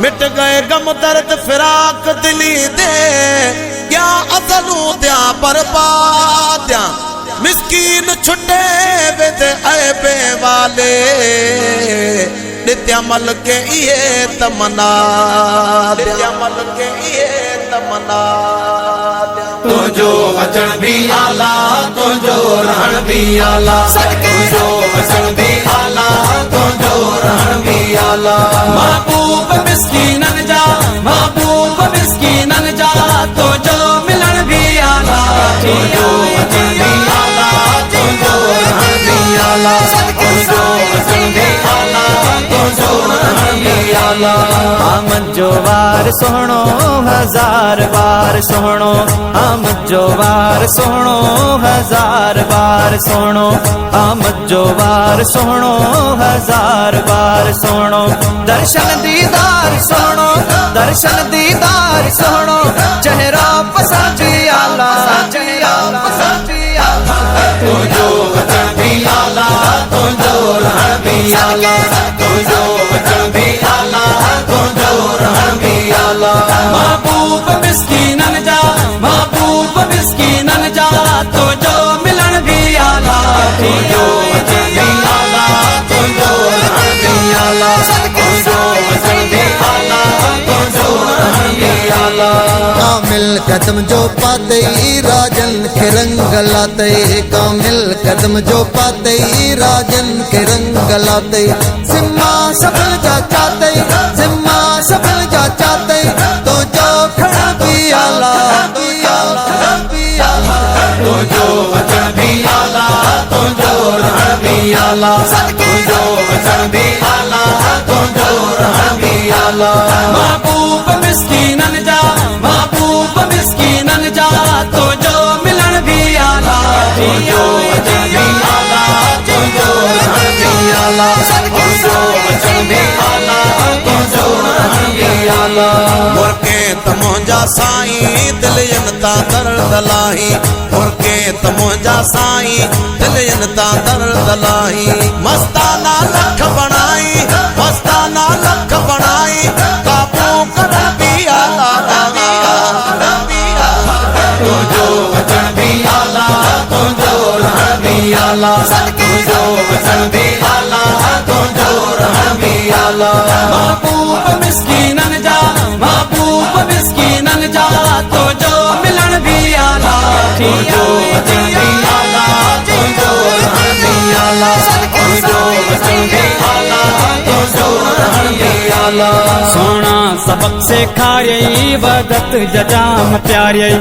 मिट गए गम दर्द फिराक दिली दे क्या अजलू द्या बर्बाद्या मिस्कीन छुटे वेद ऐबे वाले नित्यामल के ये तमन्ना नित्यामल के ये तमन्ना तुझो अचण भी आला तुझो रहण भी आला तुझो अचण भी आला तुझो रहण भी आला महबूब मिस्कीनन जा महबूब मिस्कीनन जा तुझो मिलन भी आला तुझो अचण भी आला तुझो रहण भी आला तुझो अचण भी आला तुझो रहण भी आला आमद जो वार सोहणो हजार बार सोहणो आमद जो वार सोहणो हजार बार सोहणो आमद जो वार सोहणो हजार बार सोहणो दर्शन दीदार सोहणो दर्शन दीदार सोहणो चेहरा पसंद आला चेहरा पसंद आला तुझो अचण भी आला तुझो रहण भी आला तुझो अचण भी आला तुझो रहण भी आला महबूब मिस्कीनन जा महबूब मिस्कीनन जा तुझो मिलन भी आला तुझो अचण भी आला तुझो रहण भी आला तुझो अचण भी आला तुझो रहण भी आला कामिल कदम जो पाते राजन के रंग लाते कामिल कदम जो पाते राजन के रंग लाते जिम्मा सफल जा चाहते जिम्मा सफल जा चाहते तो जो खड़ा भी आला तुझो अचण भी आला तुझो रहण भी आला तुझो अचण भी आला तुझो रहण भी आला महबूब मिस्कीनन जा महबूब मिस्कीनन जा तुझो मिलन भी आला तुझो अचण भी आला तुझो रहण भी आला तुझो अचण भी आला तुझो रहण भी आला मुर्के तमोजा साईं दिलयन ता दर्द लाही मुर्के तमोजा साईं दिलयन ता दर्द लाही मस्ताना लख बनाई मस्ताना लख बनाई काबू कर भी आला तुझो अचण भी आला तुझो रहण भी आला तुझो अचण भी आला तुझो रहण भी आला महबूब मिस्कीनन जा महबूब मिस्कीनन जा तुझो मिलन भी आला तुझो अचण भी आला तुझो रहण भी आला तुझो अचण भी आला तुझो रहण भी आला सोना सबक से खारियई वदत जजाम प्यारियई